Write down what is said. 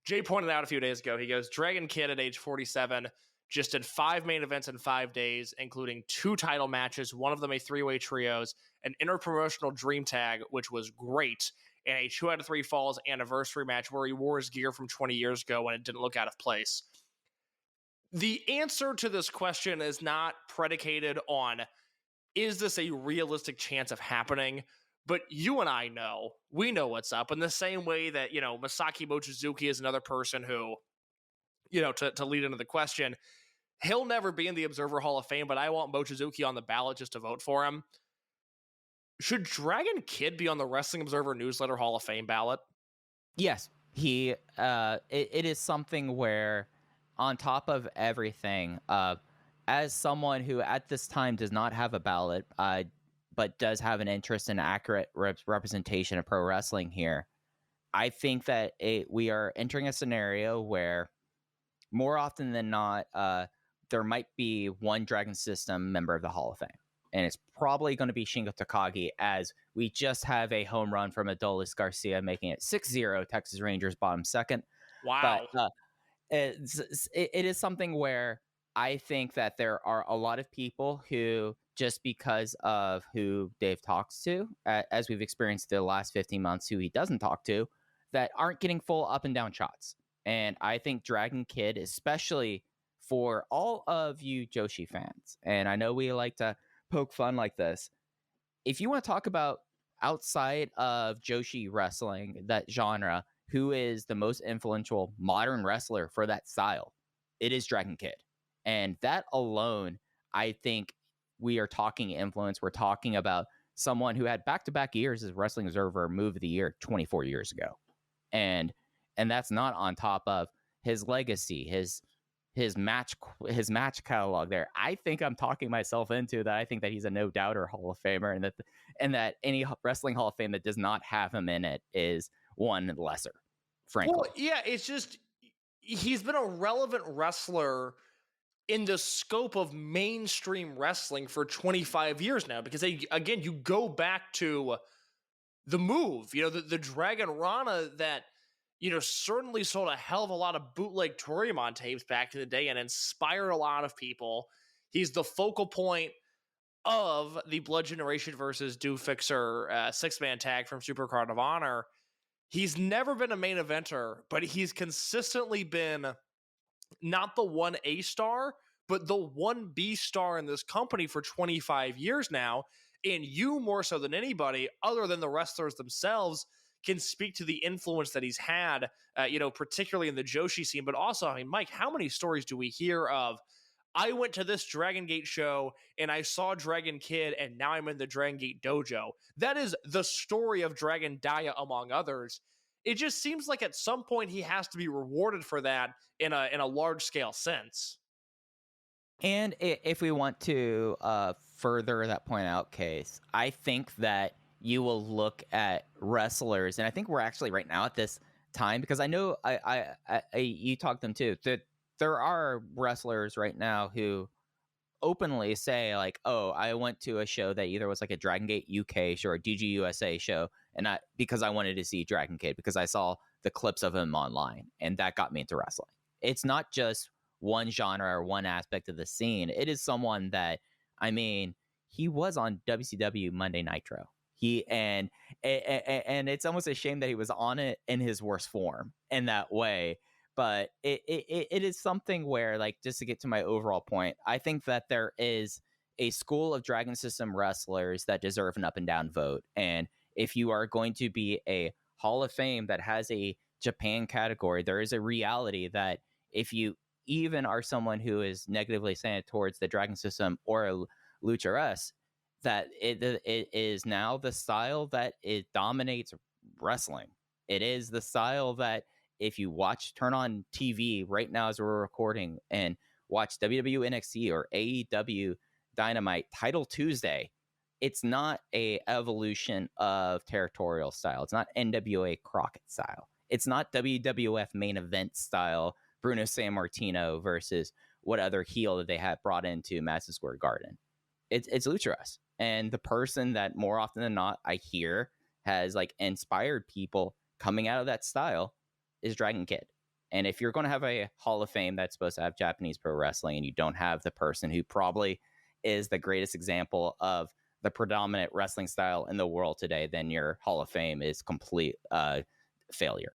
Jay pointed out a few days ago, he goes, Dragon Kid at age 47 just did 5 main events in 5 days, including 2 title matches, one of them a 3-way trios, an interpromotional dream tag, which was great, and a 2 out of 3 falls anniversary match where he wore his gear from 20 years ago when it didn't look out of place. The answer to this question is not predicated on, is this a realistic chance of happening? But you and I know, we know what's up. In the same way that, Masaki Mochizuki is another person who, to lead into the question, he'll never be in the Observer Hall of Fame, but I want Mochizuki on the ballot just to vote for him. Should Dragon Kid be on the Wrestling Observer Newsletter Hall of Fame ballot? Yes. It is something where, on top of everything, as someone who at this time does not have a ballot, but does have an interest in accurate representation of pro wrestling here, I think that we are entering a scenario where, more often than not, there might be one Dragon System member of the Hall of Fame. And it's probably going to be Shingo Takagi, as we just have a home run from Adolis Garcia, making it 6-0, Texas Rangers bottom second. Wow. But it is something where I think that there are a lot of people who, just because of who Dave talks to, as we've experienced the last 15 months, who he doesn't talk to, that aren't getting full up and down shots. And I think Dragon Kid, especially for all of you Joshi fans, and I know we like to poke fun like this, if you want to talk about outside of Joshi wrestling, that genre, who is the most influential modern wrestler for that style, it is Dragon Kid. And that alone, I think we are talking influence. We're talking about someone who had back-to-back years as Wrestling Observer Move of the Year 24 years ago. And that's not on top of his legacy, his match catalog there. I think I'm talking myself into that. I think that he's a no-doubter Hall of Famer, and that any Wrestling Hall of Fame that does not have him in it is one lesser, frankly. Well, yeah, it's just, he's been a relevant wrestler in the scope of mainstream wrestling for 25 years now, because again, you go back to the Move, the Dragon Rana that, certainly sold a hell of a lot of bootleg Toryumon tapes back in the day and inspired a lot of people. He's the focal point of the Blood Generation versus Do Fixer 6-man tag from Supercard of Honor. He's never been a main eventer, but he's consistently been not the 1A star, but the 1B star in this company for 25 years now. And you, more so than anybody, other than the wrestlers themselves, can speak to the influence that he's had, particularly in the Joshi scene. But also, Mike, how many stories do we hear of, I went to this Dragon Gate show and I saw Dragon Kid and now I'm in the Dragon Gate dojo? That is the story of Dragon Dia, among others. It just seems like at some point he has to be rewarded for that in a large scale sense. And if we want to further that point out, Case, I think that you will look at wrestlers, and I think we're actually right now at this time, because I know you talked them too, that there are wrestlers right now who openly say, like, oh, I went to a show that either was like a Dragon Gate UK show or a DGUSA show, and because I wanted to see Dragon Kid, because I saw the clips of him online, and that got me into wrestling. It's not just one genre or one aspect of the scene. It is someone that, he was on WCW Monday Nitro. And it's almost a shame that he was on it in his worst form in that way. But it is something where, like, just to get to my overall point, I think that there is a school of Dragon System wrestlers that deserve an up and down vote. And if you are going to be a Hall of Fame that has a Japan category, there is a reality that if you even are someone who is negatively saying towards the Dragon System or Lucha S, that it is now the style that it dominates wrestling. It is the style that if you turn on TV right now as we're recording and watch WWE NXT or AEW Dynamite Title Tuesday, it's not a evolution of territorial style. It's not NWA Crockett style. It's not WWF main event style Bruno Sammartino versus what other heel that they had brought into Madison Square Garden. It's Lucha House. And the person that more often than not I hear has, like, inspired people coming out of that style is Dragon Kid. And if you're going to have a Hall of Fame that's supposed to have Japanese pro wrestling, and you don't have the person who probably is the greatest example of the predominant wrestling style in the world today, then your Hall of Fame is complete failure.